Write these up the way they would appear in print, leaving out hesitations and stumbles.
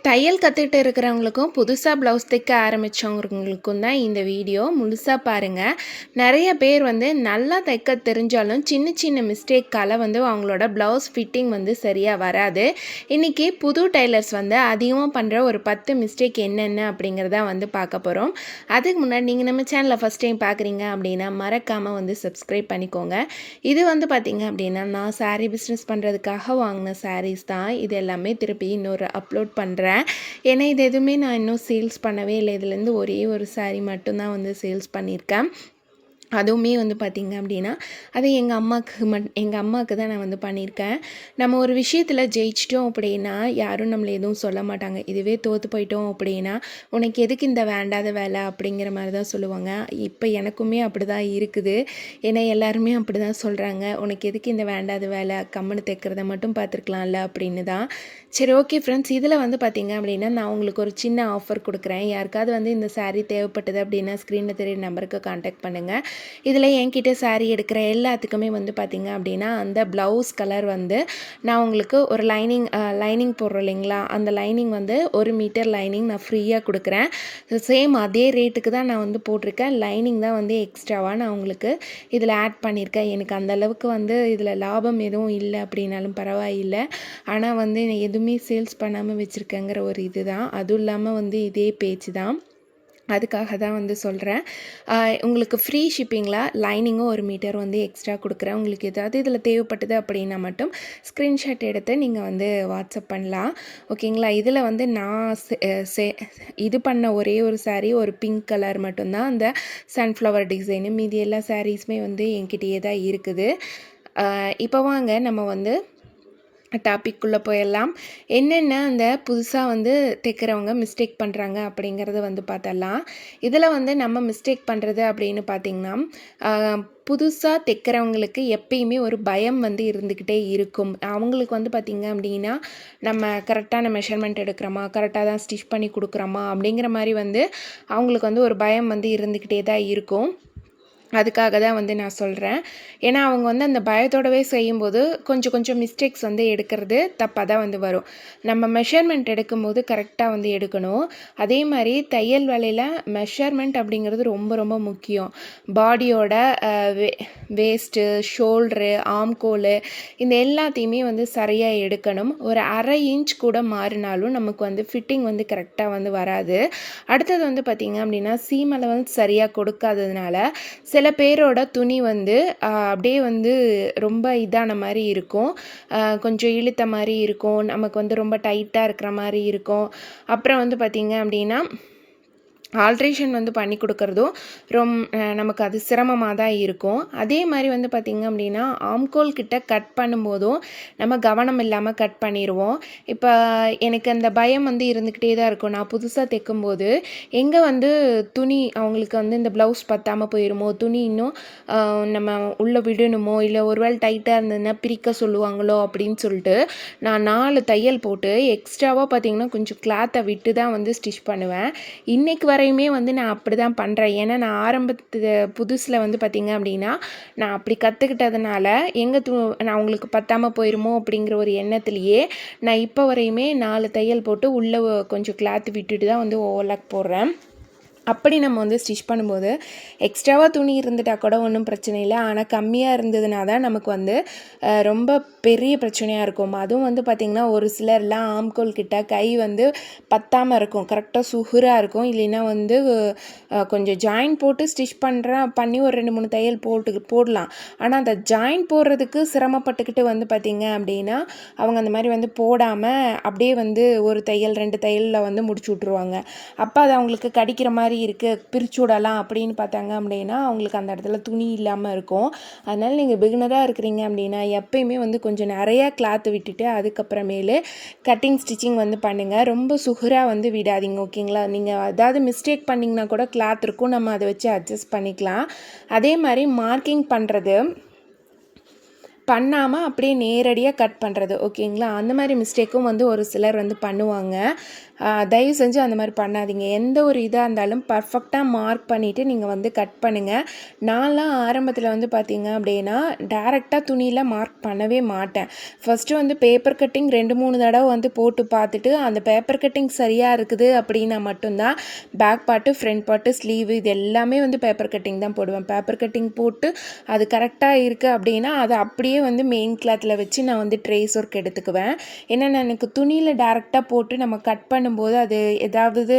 தையல் கற்றுக்கிட்டு இருக்கிறவங்களுக்கும் புதுசாக ப்ளவுஸ் தைக்க ஆரம்பித்தவங்களுக்கும் தான் இந்த வீடியோ முழுசாக பாருங்கள். நிறைய பேர் வந்து நல்லா தைக்க தெரிஞ்சாலும் சின்ன சின்ன மிஸ்டேக்கால் வந்து அவங்களோட ப்ளவுஸ் ஃபிட்டிங் வந்து சரியாக வராது. இன்றைக்கி புது டைலர்ஸ் வந்து அதிகமாக பண்ணுற ஒரு 10 மிஸ்டேக் என்னென்ன அப்படிங்கிறத வந்து பார்க்க போகிறோம். அதுக்கு முன்னாடி நீங்கள் நம்ம சேனலில் ஃபஸ்ட் டைம் பார்க்குறீங்க அப்படின்னா மறக்காமல் வந்து சப்ஸ்கிரைப் பண்ணிக்கோங்க. இது வந்து பார்த்திங்க அப்படின்னா நான் சாரீ பிஸ்னஸ் பண்ணுறதுக்காக வாங்கின சாரீஸ் தான். இது எல்லாமே திருப்பி இன்னொரு அப்லோட் பண்ணுறேன். ஏன்னா இது எதுவுமே நான் இன்னும் சேல்ஸ் பண்ணவே இல்லை. இதுலேருந்து ஒரே ஒரு சாரீ மட்டும்தான் வந்து சேல்ஸ் பண்ணியிருக்கேன். அதுவுமே வந்து பார்த்திங்க அப்படின்னா அது எங்கள் அம்மாவுக்கு தான் நான் வந்து பண்ணியிருக்கேன். நம்ம ஒரு விஷயத்தில் ஜெயிச்சிட்டோம் அப்படின்னா யாரும் நம்மளை எதுவும் சொல்ல மாட்டாங்க. இதுவே தோற்று போயிட்டோம் அப்படின்னா உனக்கு எதுக்கு இந்த வேண்டாத வேலை அப்படிங்கிற மாதிரி தான் சொல்லுவாங்க. இப்போ எனக்குமே அப்படி தான் இருக்குது. ஏன்னா எல்லாருமே அப்படி தான் சொல்கிறாங்க, உனக்கு எதுக்கு இந்த வேண்டாத வேலை, கம்முன்னு தைக்கிறத மட்டும் பார்த்துருக்கலாம்ல அப்படின்னு தான். சரி, ஓகே ஃப்ரெண்ட்ஸ், இதில் வந்து பார்த்திங்க அப்படின்னா நான் உங்களுக்கு ஒரு சின்ன ஆஃபர் கொடுக்குறேன். யாருக்காவது வந்து இந்த சாரீ தேவைப்பட்டது அப்படின்னா ஸ்க்ரீனில் தெரியுற நம்பருக்கு கான்டாக்ட் பண்ணுங்கள். இதில் என்கிட்ட சாரீ எடுக்கிற எல்லாத்துக்குமே வந்து பார்த்திங்க அப்படின்னா அந்த ப்ளவுஸ் கலர் வந்து நான் உங்களுக்கு ஒரு லைனிங் போடுறோம் இல்லைங்களா, அந்த லைனிங் வந்து 1 மீட்டர் லைனிங் நான் ஃப்ரீயாக கொடுக்குறேன். சேம் அதே ரேட்டுக்கு தான் நான் வந்து போட்டிருக்கேன். லைனிங் தான் வந்து எக்ஸ்ட்ராவாக நான் உங்களுக்கு இதில் ஆட் பண்ணியிருக்கேன். எனக்கு அந்தளவுக்கு வந்து இதில் லாபம் எதுவும் இல்லை அப்படின்னாலும் பரவாயில்லை. ஆனால் வந்து எதுவுமே சேல்ஸ் பண்ணாமல் வச்சுருக்கேங்கிற ஒரு இது தான். அதுவும் இல்லாமல் வந்து இதே பேச்சு தான், அதுக்காக தான் வந்து சொல்கிறேன். உங்களுக்கு ஃப்ரீ ஷிப்பிங்கில் லைனிங்கும் 1 மீட்டர் வந்து எக்ஸ்ட்ரா கொடுக்குறேன். உங்களுக்கு ஏதாவது இதில் தேவைப்பட்டது அப்படின்னா மட்டும் ஸ்க்ரீன்ஷாட் எடுத்து நீங்கள் வந்து வாட்ஸ்அப் பண்ணலாம். ஓகேங்களா. இதில் வந்து நான் இது பண்ண ஒரே ஒரு சாரீ ஒரு பிங்க் கலர் மட்டும்தான், அந்த சன்ஃப்ளவர் டிசைனு. மீதி எல்லா சாரீஸுமே வந்து என்கிட்டயே தான் இருக்குது. இப்போ வாங்க நம்ம வந்து டாபிக்குள்ளே போயிடலாம். என்னென்ன அந்த புதுசாக வந்து தைக்கிறவங்க மிஸ்டேக் பண்ணுறாங்க அப்படிங்கிறத வந்து பார்த்தலாம். இதில் வந்து நம்ம மிஸ்டேக் பண்ணுறது அப்படின்னு பார்த்திங்கன்னா, புதுசாக தைக்கிறவங்களுக்கு எப்பயுமே ஒரு பயம் வந்து இருந்துக்கிட்டே இருக்கும். அவங்களுக்கு வந்து பார்த்திங்க அப்படின்னா நம்ம கரெக்டான மெஷர்மெண்ட் எடுக்கிறோமா, கரெக்டாக தான் ஸ்டிச் பண்ணி கொடுக்குறோமா அப்படிங்கிற மாதிரி வந்து அவங்களுக்கு வந்து ஒரு பயம் வந்து இருந்துக்கிட்டே தான் இருக்கும். அதுக்காக தான் வந்து நான் சொல்கிறேன். ஏன்னா அவங்க வந்து அந்த பயத்தோடவே செய்யும்போது கொஞ்சம் மிஸ்டேக்ஸ் வந்து எடுக்கிறது தப்பாக தான் வந்து வரும். நம்ம மெஷர்மெண்ட் எடுக்கும்போது கரெக்டாக வந்து எடுக்கணும். அதே மாதிரி தையல் வேலையில் மெஷர்மெண்ட் அப்படிங்கிறது ரொம்ப ரொம்ப முக்கியம். பாடியோட வேஸ்ட்டு, ஷோல்ட்ரு, ஆம்கோலு இந்த எல்லாத்தையுமே வந்து சரியாக எடுக்கணும். ஒரு 1/2 இன்ச் கூட மாறினாலும் நமக்கு வந்து ஃபிட்டிங் வந்து கரெக்டாக வந்து வராது. அடுத்தது வந்து பார்த்திங்க அப்படின்னா சீம் அளவு சரியாக கொடுக்காததுனால சில பேரோட துணி வந்து அப்படியே வந்து ரொம்ப இதான மாதிரி இருக்கும், கொஞ்சம் இழுத்த மாதிரி இருக்கும், நமக்கு வந்து ரொம்ப டைட்டாக இருக்கிற மாதிரி இருக்கும். அப்புறம் வந்து பார்த்திங்க அப்படின்னா ஆல்ட்ரேஷன் வந்து பண்ணி கொடுக்குறதும் நமக்கு அது சிரமமாக தான் இருக்கும். அதே மாதிரி வந்து பார்த்திங்க அப்படின்னா ஆம்கோல் கிட்ட கட் பண்ணும்போதும் நம்ம கவனம் இல்லாமல் கட் பண்ணிடுவோம். இப்போ எனக்கு அந்த பயம் வந்து இருந்துக்கிட்டே தான் இருக்கும். நான் புதுசாக தைக்கும்போது எங்கே வந்து துணி அவங்களுக்கு வந்து இந்த ப்ளவுஸ் பத்தாமல் போயிடுமோ, துணி இன்னும் நம்ம உள்ளே விடணுமோ, இல்லை ஒருவேளை டைட்டாக இருந்ததுன்னா பிரிக்க சொல்லுவாங்களோ அப்படின்னு சொல்லிட்டு நான் 4 தையல் போட்டு எக்ஸ்ட்ராவாக பார்த்திங்கன்னா கொஞ்சம் கிளாத்தை விட்டு தான் வந்து ஸ்டிச் பண்ணுவேன். இன்றைக்கு வரையுமே வந்து நான் அப்படி தான் பண்ணுறேன். ஏன்னா நான் புதுசில் வந்து பார்த்திங்க அப்படின்னா நான் அப்படி கற்றுக்கிட்டதுனால நான் அவங்களுக்கு பத்தாமல் போயிடுமோ அப்படிங்கிற ஒரு எண்ணத்துலேயே நான் இப்போ வரையுமே 4 தையல் போட்டு உள்ளே கொஞ்சம் கிளாத் விட்டுட்டு தான் வந்து ஓவர்லாக் போடுறேன். அப்படி நம்ம வந்து ஸ்டிச் பண்ணும்போது எக்ஸ்ட்ராவாக துணி இருந்துட்டால் கூட ஒன்றும் பிரச்சனை இல்லை. ஆனால் கம்மியாக இருந்ததுனா தான் நமக்கு வந்து ரொம்ப பெரிய பிரச்சனையாக இருக்கும். அதுவும் வந்து பார்த்திங்கன்னா ஒரு சிலர்லாம் ஆம்கோல் கிட்ட கை வந்து பத்தாமல் இருக்கும், கரெக்டாக சுகுராக இருக்கும். இல்லைன்னா வந்து கொஞ்சம் ஜாயின் போட்டு ஸ்டிச் பண்ணி ஒரு 2-3 தையல் போடலாம். ஆனால் அந்த ஜாயின் போடுறதுக்கு சிரமப்பட்டுக்கிட்டு வந்து பார்த்திங்க அப்படின்னா அவங்க அந்த மாதிரி வந்து போடாமல் அப்படியே வந்து ஒரு தையல் 2 தையலில் வந்து முடிச்சு விட்ருவாங்க. அப்போ அது அவங்களுக்கு கடிக்கிற மாதிரி இருக்குது, பிரித்து விடலாம் அப்படின்னு பார்த்தாங்க அப்படின்னா அவங்களுக்கு அந்த இடத்துல துணி இல்லாமல் இருக்கும். அதனால் நீங்கள் பிகினராக இருக்கிறீங்க அப்படின்னா எப்பயுமே வந்து கொஞ்சம் நிறையா கிளாத்து விட்டுட்டு அதுக்கப்புறமேலு கட்டிங் ஸ்டிச்சிங் வந்து பண்ணுங்கள். ரொம்ப சுகுராக வந்து விடாதீங்க. ஓகேங்களா. நீங்கள் அதாவது மிஸ்டேக் பண்ணிங்கன்னா கூட கிளாத் இருக்கும், நம்ம அதை வச்சு அட்ஜஸ்ட் பண்ணிக்கலாம். அதே மாதிரி மார்க்கிங் பண்ணுறது பண்ணாமல் அப்படியே நேரடியாக கட் பண்ணுறது. ஓகேங்களா? அந்த மாதிரி மிஸ்டேக்கும் வந்து ஒரு சிலர் வந்து பண்ணுவாங்க. தயவு செஞ்சு அந்த மாதிரி பண்ணாதீங்க. எந்த ஒரு இதாக இருந்தாலும் பர்ஃபெக்டாக மார்க் பண்ணிவிட்டு நீங்கள் வந்து கட் பண்ணுங்கள். நான்லாம் ஆரம்பத்தில் வந்து பார்த்தீங்க அப்படின்னா டேரெக்டாக துணியில் மார்க் பண்ணவே மாட்டேன். ஃபஸ்ட்டு வந்து பேப்பர் கட்டிங் 2-3 தடவை வந்து போட்டு பார்த்துட்டு அந்த பேப்பர் கட்டிங் சரியாக இருக்குது அப்படின்னா மட்டும்தான் back part, front part, sleeve இது எல்லாமே வந்து பேப்பர் கட்டிங் தான் போடுவேன். பேப்பர் கட்டிங் போட்டு அது கரெக்டாக இருக்குது அப்படின்னா அதை அப்படியே வந்து மெயின் கிளாத்தில் வச்சு நான் வந்து ட்ரேஸ் ஒர்க் எடுத்துக்குவேன். ஏன்னா எனக்கு துணியில் டேரெக்டாக போட்டு நம்ம கட் பண்ணும்போது அது ஏதாவது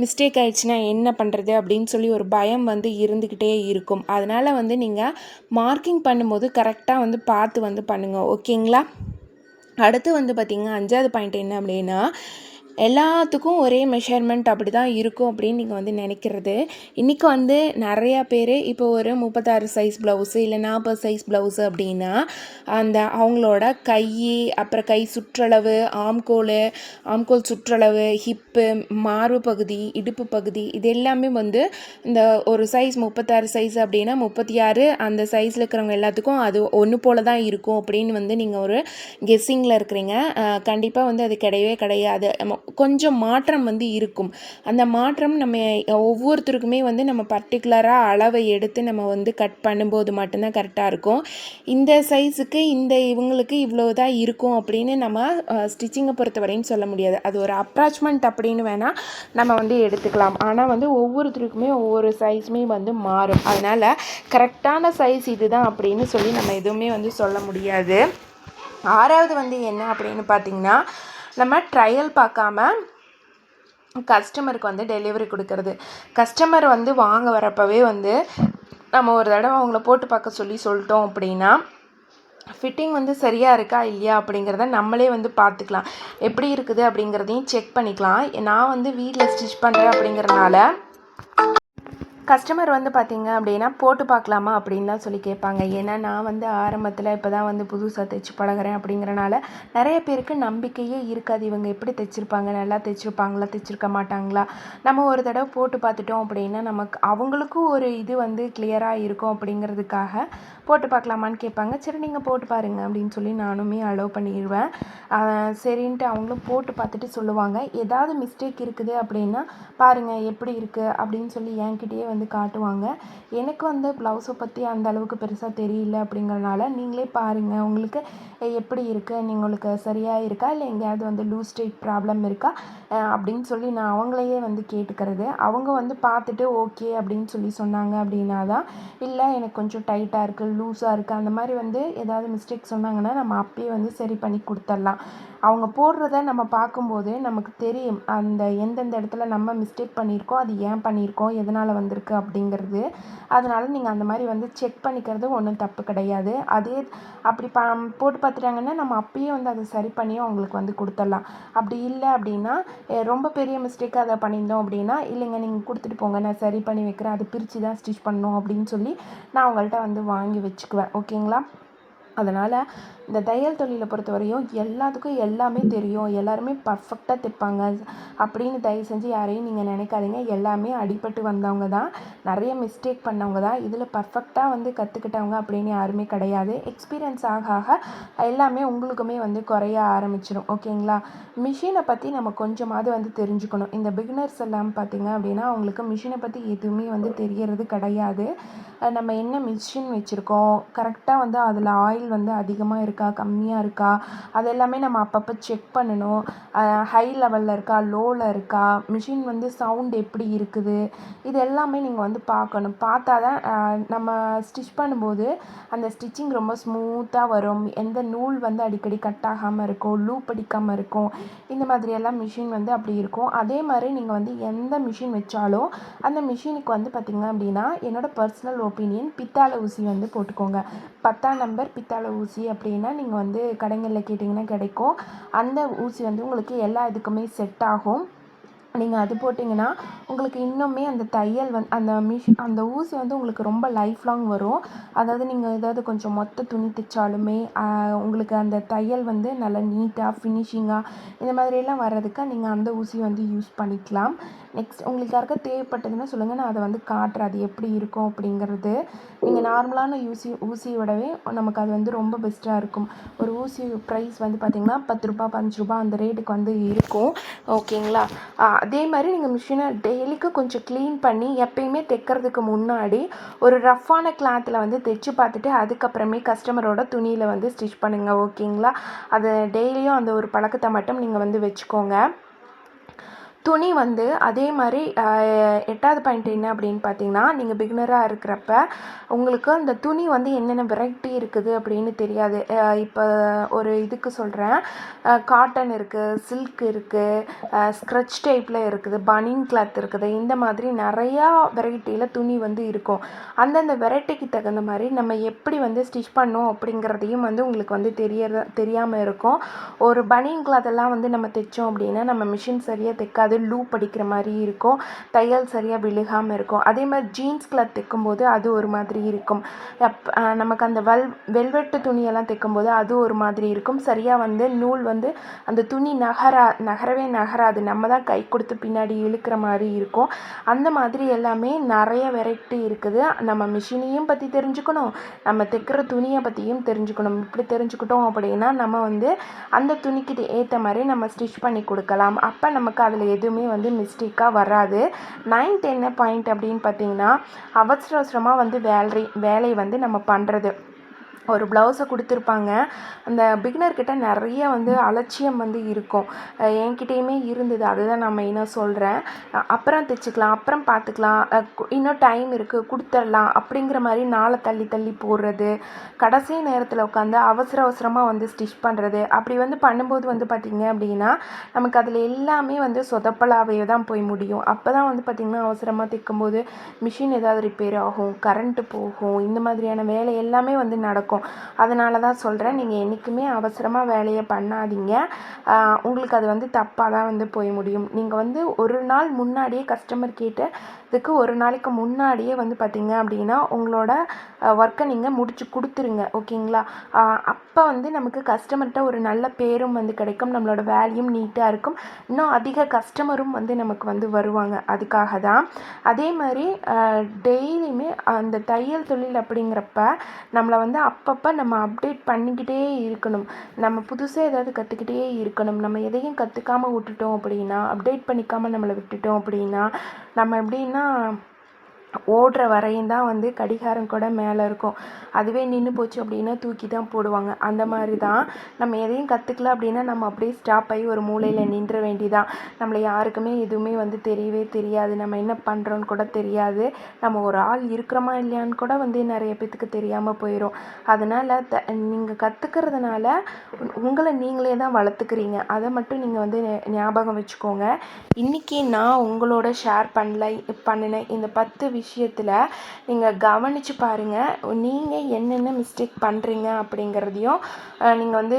மிஸ்டேக் ஆயிடுச்சுன்னா என்ன பண்ணுறது அப்படின்னு சொல்லி ஒரு பயம் வந்து இருந்துக்கிட்டே இருக்கும். அதனால் வந்து நீங்கள் மார்க்கிங் பண்ணும்போது கரெக்டாக வந்து பார்த்து வந்து பண்ணுங்கள். ஓகேங்களா? அடுத்து வந்து பார்த்திங்க 5வது பாயிண்ட் என்ன அப்படின்னா எல்லாத்துக்கும் ஒரே மெஷர்மெண்ட் அப்படி தான் இருக்கும் அப்படின்னு நீங்கள் வந்து நினைக்கிறது. இன்றைக்கி வந்து நிறையா பேர் இப்போ ஒரு 36 சைஸ் ப்ளவுஸு இல்லை 40 சைஸ் ப்ளவுஸு அப்படின்னா அந்த அவங்களோட கை, அப்புறம் கை சுற்றளவு, ஆம்கோல் சுற்றளவு, ஹிப்பு, மார்பு பகுதி, இடுப்பு பகுதி இது எல்லாமே வந்து இந்த ஒரு சைஸ் 36 சைஸ் அப்படின்னா 36 அந்த சைஸில் இருக்கிறவங்க எல்லாத்துக்கும் அது ஒன்று போல தான் இருக்கும் அப்படின்னு வந்து நீங்கள் ஒரு கெஸ்ஸிங்கில் இருக்கிறீங்க. கண்டிப்பாக வந்து அது கிடையவே கிடையாது. கொஞ்சம் மாற்றம் வந்து இருக்கும். அந்த மாற்றம் நம்ம ஒவ்வொருத்தருக்குமே வந்து நம்ம பர்டிகுலராக அளவை எடுத்து நம்ம வந்து கட் பண்ணும்போது மட்டும்தான் கரெக்டாக இருக்கும். இந்த சைஸுக்கு இவங்களுக்கு இவ்வளோ தான் இருக்கும் அப்படின்னு நம்ம ஸ்டிச்சிங்கை பொறுத்த வரையும் சொல்ல முடியாது. அது ஒரு அப்ராச்மெண்ட் அப்படின்னு வேணால் நம்ம வந்து எடுத்துக்கலாம். ஆனால் வந்து ஒவ்வொருத்தருக்குமே ஒவ்வொரு சைஸுமே வந்து மாறும். அதனால் கரெக்டான சைஸ் இதுதான் அப்படின்னு சொல்லி நம்ம எதுவுமே வந்து சொல்ல முடியாது. 6வது வந்து என்ன அப்படின்னு பார்த்திங்கன்னா நம்ம ட்ரையல் பார்க்காம கஸ்டமருக்கு வந்து டெலிவரி கொடுக்கறது. கஸ்டமர் வந்து வாங்க வரப்பவே வந்து நம்ம ஒரு தடவை அவங்கள போட்டு பார்க்க சொல்லிட்டோம் அப்படின்னா ஃபிட்டிங் வந்து சரியாக இருக்கா இல்லையா அப்படிங்கிறத நம்மளே வந்து பார்த்துக்கலாம். எப்படி இருக்குது அப்படிங்கிறதையும் செக் பண்ணிக்கலாம். நான் வந்து வீட்டில் ஸ்டிச் பண்ணுறேன் அப்படிங்கிறனால கஸ்டமர் வந்து பார்த்திங்க அப்படின்னா போட்டு பார்க்கலாமா அப்படின்னு தான் சொல்லி கேட்பாங்க. ஏன்னா நான் வந்து ஆரம்பத்தில் இப்போ தான் வந்து புதுசாக தைச்சி பழகிறேன் அப்படிங்கிறனால நிறைய பேருக்கு நம்பிக்கையே இருக்காது. இவங்க எப்படி தைச்சிருப்பாங்க, நல்லா தைச்சிருப்பாங்களா, தைச்சிருக்க மாட்டாங்களா. நம்ம ஒரு தடவை போட்டு பார்த்துட்டோம் அப்படின்னா நமக்கு அவங்களுக்கும் ஒரு இது வந்து கிளியராக இருக்கும் அப்படிங்கிறதுக்காக போட்டு பார்க்கலாமான்னு கேட்பாங்க. சரி நீங்கள் போட்டு பாருங்கள் அப்படின்னு சொல்லி நானுமே அலோவ் பண்ணிடுவேன். சரின்ட்டு அவங்களும் போட்டு பார்த்துட்டு சொல்லுவாங்க. ஏதாவது மிஸ்டேக் இருக்குது அப்படின்னா பாருங்கள் எப்படி இருக்குது அப்படின்னு சொல்லி என்கிட்டயே வந்து காட்டுவாங்க. எனக்கு வந்து ப்ளவுஸை பற்றி அந்த அளவுக்கு பெருசாக தெரியல அப்படிங்கிறனால நீங்களே பாருங்கள் உங்களுக்கு எப்படி இருக்குது, உங்களுக்கு சரியாக இருக்கா இல்லை எங்கேயாவது வந்து லூஸ் டைட் ப்ராப்ளம் இருக்கா அப்படின்னு சொல்லி நான் அவங்களையே வந்து கேட்டுக்கிறது. அவங்க வந்து பார்த்துட்டு ஓகே அப்படின்னு சொல்லி சொன்னாங்க அப்படின்னா தான், இல்லை எனக்கு கொஞ்சம் டைட்டாக இருக்குது, லூஸாக இருக்குது அந்த மாதிரி வந்து ஏதாவது மிஸ்டேக் சொன்னாங்கன்னா நம்ம அப்பயே வந்து சரி பண்ணி கொடுத்துடலாம். அவங்க போடுறத நம்ம பார்க்கும்போது நமக்கு தெரியும் அந்த எந்தெந்த இடத்துல நம்ம மிஸ்டேக் பண்ணியிருக்கோம், அது ஏன் பண்ணியிருக்கோம், எதனால் வந்திருக்கு அப்படிங்கிறது. அதனால் நீங்கள் அந்த மாதிரி வந்து செக் பண்ணிக்கிறது ஒன்றும் தப்பு கிடையாது. அதே அப்படி போட்டு பார்த்துட்டாங்கன்னா நம்ம அப்பயே வந்து அதை சரி பண்ணியும் அவங்களுக்கு வந்து கொடுத்துடலாம். அப்படி இல்லை அப்படின்னா ரொம்ப பெரிய மிஸ்டேக்காக அதை பண்ணியிருந்தோம் அப்படின்னா, இல்லைங்க நீங்கள் கொடுத்துட்டு போங்க நான் சரி பண்ணி வைக்கிறேன், அது பிரித்து தான் ஸ்டிச் பண்ணணும் அப்படின்னு சொல்லி நான் அவங்கள்ட்ட வந்து வாங்கி வச்சுக்குவேன். ஓகேங்களா? அதனால் இந்த தையல் தொழிலை பொறுத்த வரையும் எல்லாத்துக்கும் எல்லாமே தெரியும், எல்லாருமே பர்ஃபெக்டாக தைப்பாங்க அப்படின்னு தயவு செஞ்சு யாரையும் நீங்கள் நினைக்காதீங்க. எல்லாமே அடிபட்டு வந்தவங்க தான், நிறைய மிஸ்டேக் பண்ணவங்க தான். இதில் பர்ஃபெக்டாக வந்து கற்றுக்கிட்டவங்க அப்படின்னு யாருமே கிடையாது. எக்ஸ்பீரியன்ஸ் ஆக ஆக எல்லாமே உங்களுக்குமே வந்து குறைய ஆரம்பிச்சிடும். ஓகேங்களா? மிஷினை பற்றி நம்ம கொஞ்சமாவது வந்து தெரிஞ்சுக்கணும். இந்த பிகினர்ஸ் எல்லாம் பார்த்திங்க அப்படின்னா அவங்களுக்கு மிஷினை பற்றி எதுவுமே வந்து தெரியறது கிடையாது. நம்ம என்ன மிஷின் வச்சுருக்கோம், கரெக்டாக வந்து அதில் ஆயில் வந்து அதிகமாக இருக்கா கம்மியாக இருக்கா அதெல்லாமே நம்ம அப்பப்போ செக் பண்ணணும். ஹை லெவலில் இருக்கா லோவில் இருக்கா, மிஷின் வந்து சவுண்ட் எப்படி இருக்குது, இது எல்லாமே நீங்கள் வந்து பார்க்கணும். பார்த்தா தான் நம்ம ஸ்டிச் பண்ணும்போது அந்த ஸ்டிச்சிங் ரொம்ப ஸ்மூத்தாக வரும். எந்த நூல் வந்து அடிக்கடி கட் ஆகாமல் இருக்கும், லூப் அடிக்காமல் இருக்கும். இந்த மாதிரியெல்லாம் மிஷின் வந்து அப்படி இருக்கும். அதே மாதிரி நீங்கள் வந்து எந்த மிஷின் வச்சாலும் அந்த மிஷினுக்கு வந்து பார்த்திங்க அப்படின்னா என்னோடய பர்சனல் ஒப்பீனியன் பித்தாளை ஊசி வந்து போட்டுக்கோங்க. 10ஆம் நம்பர் பித்தாளை ஊசி அப்படின்னா நீங்கள் வந்து கடைகளில் கேட்டிங்கன்னா கிடைக்கும். அந்த ஊசி வந்து உங்களுக்கு எல்லா இதுக்குமே செட் ஆகும். நீங்கள் அது போட்டிங்கன்னா உங்களுக்கு இன்னுமே அந்த தையல் அந்த ஊசி வந்து உங்களுக்கு ரொம்ப லைஃப் லாங் வரும். அதாவது நீங்கள் ஏதாவது கொஞ்சம் மொத்த துணி தைச்சாலுமே உங்களுக்கு அந்த தையல் வந்து நல்லா நீட்டாக ஃபினிஷிங்காக இந்த மாதிரியெல்லாம் வர்றதுக்கு நீங்கள் அந்த ஊசி வந்து யூஸ் பண்ணிக்கலாம். நெக்ஸ்ட் உங்களுக்கு யாருக்கா தேவைப்பட்டதுன்னா சொல்லுங்கள், நான் அதை வந்து காட்டுறேன் அது எப்படி இருக்கும் அப்படிங்கிறது. நீங்கள் நார்மலான ஊசியை விடவே நமக்கு அது வந்து ரொம்ப பெஸ்ட்டாக இருக்கும். ஒரு ஊசி ப்ரைஸ் வந்து பார்த்திங்கன்னா ₹10 ₹5 அந்த ரேட்டுக்கு வந்து இருக்கும். ஓகேங்களா? அதே மாதிரி நீங்கள் மிஷினை டெய்லிக்கு கொஞ்சம் க்ளீன் பண்ணி எப்பயுமே தைக்கிறதுக்கு முன்னாடி ஒரு ரஃப்பான கிளாத்தில் வந்து தைச்சு பார்த்துட்டு அதுக்கப்புறமே கஸ்டமரோட துணியில் வந்து ஸ்டிச் பண்ணுங்கள். ஓகேங்களா? அது டெய்லியும் அந்த ஒரு பழக்கத்தை மட்டும் நீங்கள் வந்து வச்சுக்கோங்க. துணி வந்து அதே மாதிரி 8வது பாயிண்ட் என்ன அப்படின்னு பார்த்தீங்கன்னா, நீங்கள் பிகினராக இருக்கிறப்ப உங்களுக்கு அந்த துணி வந்து என்னென்ன வெரைட்டி இருக்குது அப்படின்னு தெரியாது. இப்போ ஒரு இதுக்கு சொல்கிறேன், காட்டன் இருக்குது, சில்க் இருக்குது, ஸ்க்ரட்ச் டைப்பில் இருக்குது, பனியன் கிளாத் இருக்குது, இந்த மாதிரி நிறையா வெரைட்டியில் துணி வந்து இருக்கும். அந்தந்த வெரைட்டிக்கு தகுந்த மாதிரி நம்ம எப்படி வந்து ஸ்டிச் பண்ணோம் அப்படிங்கிறதையும் வந்து உங்களுக்கு வந்து தெரியாமல் இருக்கும். ஒரு பனியன் கிளாத்தெல்லாம் வந்து நம்ம தைச்சோம் அப்படின்னா நம்ம மிஷின் சரியாக தைக்காது, லூப் அடிக்கிற மாதிரி இருக்கும், தையல் சரியாக விழுகாமல் இருக்கும். அதே மாதிரி ஜீன்ஸ் கிளாத் தைக்கும்போது அது ஒரு மாதிரி இருக்கும். நமக்கு அந்த வெல்வெட்டு துணியெல்லாம் தைக்கும்போது அது ஒரு மாதிரி இருக்கும். சரியாக வந்து நூல் வந்து அந்த துணி நகரவே நகராது, நம்ம தான் கை கொடுத்து பின்னாடி இழுக்கிற மாதிரி இருக்கும். அந்த மாதிரி எல்லாமே நிறைய வெரைட்டி இருக்குது. நம்ம மிஷினையும் பற்றி தெரிஞ்சுக்கணும், நம்ம தைக்கிற துணியை பற்றியும் தெரிஞ்சுக்கணும். இப்படி தெரிஞ்சுக்கிட்டோம் அப்படின்னா நம்ம வந்து அந்த துணிக்கு ஏற்ற மாதிரி நம்ம ஸ்டிச் பண்ணி கொடுக்கலாம். அப்போ நமக்கு அதில் எதுவுமே வந்து மிஸ்டேக்காக வராது. 9th என்ன பாயிண்ட் அப்படின்னு பார்த்தீங்கன்னா, அவசரமாக வந்து வேலை வந்து நம்ம பண்ணுறது. ஒரு ப்ளவுஸை கொடுத்துருப்பாங்க, அந்த பிகினர்கிட்ட நிறைய வந்து அலட்சியம் வந்து இருக்கும். என்கிட்டேயுமே இருந்தது, அதுதான் நான் மெயினாக சொல்கிறேன். அப்புறம் தைச்சிக்கலாம், அப்புறம் பார்த்துக்கலாம், இன்னும் டைம் இருக்குது கொடுத்துடலாம் அப்படிங்கிற மாதிரி நாளை தள்ளி தள்ளி போடுறது, கடைசி நேரத்தில் உட்காந்து அவசரமாக வந்து ஸ்டிச் பண்ணுறது. அப்படி வந்து பண்ணும்போது வந்து பார்த்திங்க அப்படின்னா நமக்கு அதில் எல்லாமே வந்து சொதப்பலாகவே தான் போய் முடியும். அப்போ தான் வந்து பார்த்திங்கன்னா அவசரமாக தைக்கும்போது மிஷின் ஏதாவது ரிப்பேர் ஆகும், கரண்ட்டு போகும், இந்த மாதிரியான வேலை எல்லாமே வந்து நடக்கும். அதனால தான் சொல்கிறேன், நீங்கள் என்றைக்குமே அவசரமாக வேலையை பண்ணாதீங்க. உங்களுக்கு அது வந்து தப்பாக தான் வந்து போய் முடியும். நீங்கள் வந்து ஒரு நாள் முன்னாடியே கஸ்டமர் கேட்டதுக்கு ஒரு நாளைக்கு முன்னாடியே வந்து பார்த்திங்க அப்படின்னா உங்களோட ஒர்க்கை நீங்கள் முடிச்சு கொடுத்துருங்க. ஓகேங்களா? அப்போ வந்து நமக்கு கஸ்டமர்கிட்ட ஒரு நல்ல பேரும் வந்து கிடைக்கும், நம்மளோட வேலையும் நீட்டாக இருக்கும், இன்னும் அதிக கஸ்டமரும் வந்து நமக்கு வந்து வருவாங்க. அதுக்காக தான். அதே மாதிரி டெய்லியுமே அந்த தையல் தொழில் அப்படிங்கிறப்ப நம்மளை வந்து அப்பப்போ நம்ம அப்டேட் பண்ணிக்கிட்டே இருக்கணும். நம்ம புதுசாக ஏதாவது கற்றுக்கிட்டே இருக்கணும். நம்ம எதையும் கற்றுக்காமல் விட்டுட்டோம் அப்படின்னா, அப்டேட் பண்ணிக்காமல் நம்மளை விட்டுட்டோம் அப்படின்னா நம்ம எப்படின்னா ஓடுற வரையும் தான் வந்து கடிகாரம் கூட மேலே இருக்கும், அதுவே நின்று போச்சு அப்படின்னா தூக்கி தான் போடுவாங்க. அந்த மாதிரி தான் நம்ம எதையும் கற்றுக்கல அப்படின்னா நம்ம அப்படியே ஸ்டாப் ஆகி ஒரு மூலையில் நின்ற வேண்டிதான். நம்மளை யாருக்குமே எதுவுமே வந்து தெரியவே தெரியாது, நம்ம என்ன பண்ணுறோன்னு கூட தெரியாது, நம்ம ஒரு ஆள் இருக்கிறோமா இல்லையான்னு கூட வந்து நிறைய பேத்துக்கு தெரியாமல் போயிடும். அதனால் நீங்கள் கற்றுக்கிறதுனால உங்களை நீங்களே தான் வளர்த்துக்கிறீங்க, அதை மட்டும் நீங்கள் வந்து ஞாபகம் வச்சுக்கோங்க. இன்றைக்கி நான் உங்களோட ஷேர் பண்ணின இந்த 10 விஷயத்தில் நீங்கள் கவனித்து பாருங்கள், நீங்கள் என்னென்ன மிஸ்டேக் பண்ணுறீங்க அப்படிங்கிறதையும் நீங்கள் வந்து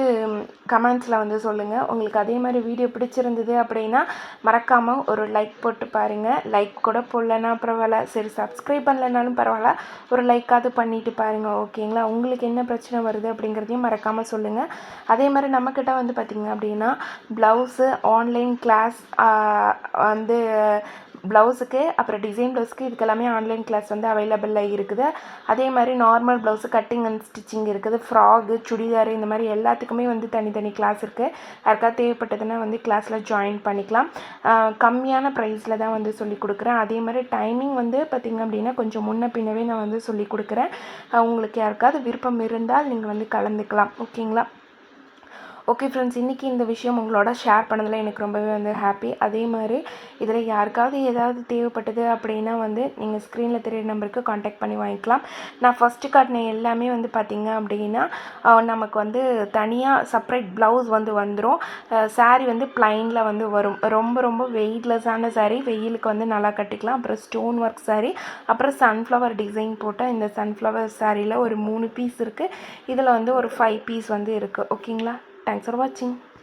கமெண்ட்ஸில் வந்து சொல்லுங்கள். உங்களுக்கு அதே மாதிரி வீடியோ பிடிச்சிருந்தது அப்படின்னா மறக்காமல் ஒரு லைக் போட்டு பாருங்கள். லைக் கூட போடலன்னா பரவாயில்ல, சரி சப்ஸ்கிரைப் பண்ணலைனாலும் பரவாயில்ல, ஒரு லைக்காவது பண்ணிவிட்டு பாருங்கள். ஓகேங்களா? உங்களுக்கு என்ன பிரச்சனை வருது அப்படிங்கிறதையும் மறக்காமல் சொல்லுங்கள். அதே மாதிரி நம்மக்கிட்ட வந்து பார்த்திங்க அப்படின்னா ப்ளவுஸு ஆன்லைன் கிளாஸ் வந்து ப்ளவுஸுக்கு, அப்புறம் டிசைன் ப்ளவுஸுக்கு, இதுக்கெல்லாமே ஆன்லைன் கிளாஸ் வந்து அவைலபிளாக இருக்குது. அதே மாதிரி normal blouse cutting and stitching இருக்குது, ஃப்ராகு, சுடிதார், இந்த மாதிரி எல்லாத்துக்குமே வந்து தனித்தனி கிளாஸ் இருக்குது. யாருக்காவது தேவைப்பட்டதுன்னா வந்து கிளாஸில் ஜாயின் பண்ணிக்கலாம். கம்மியான ப்ரைஸில் தான் வந்து சொல்லி கொடுக்குறேன். அதே மாதிரி டைமிங் வந்து பார்த்திங்க அப்படின்னா கொஞ்சம் முன்ன பின்னவே நான் வந்து சொல்லி கொடுக்குறேன். உங்களுக்கு யாருக்காவது விருப்பம் இருந்தால் நீங்கள் வந்து கலந்துக்கலாம். ஓகேங்களா? ஓகே ஃப்ரெண்ட்ஸ், இன்றைக்கி இந்த விஷயம் உங்களோட ஷேர் பண்ணதில் எனக்கு ரொம்பவே வந்து ஹாப்பி. அதே மாதிரி இதில் யாருக்காவது ஏதாவது தேவைப்பட்டது அப்படின்னா வந்து நீங்கள் ஸ்க்ரீனில் தெரியுற நம்பருக்கு காண்டாக்ட் பண்ணி வாங்கிக்கலாம். நான் ஃபஸ்ட்டு காட்டின எல்லாமே வந்து பார்த்திங்க அப்படின்னா நமக்கு வந்து தனியாக செப்ரேட் ப்ளவுஸ் வந்து வந்துடும். சாரீ வந்து ப்ளைனில் வந்து வரும், ரொம்ப வெயிட்லெஸ்ஸான சாரீ, வெயிலுக்கு வந்து நல்லா கட்டிக்கலாம். அப்புறம் ஸ்டோன் ஒர்க் சாரீ, அப்புறம் சன்ஃப்ளவர் டிசைன் போட்டால் இந்த சன்ஃப்ளவர் சாரியில் ஒரு 3 பீஸ் இருக்குது, இதில் வந்து ஒரு 5 பீஸ் வந்து இருக்குது. ஓகேங்களா? Thanks for watching.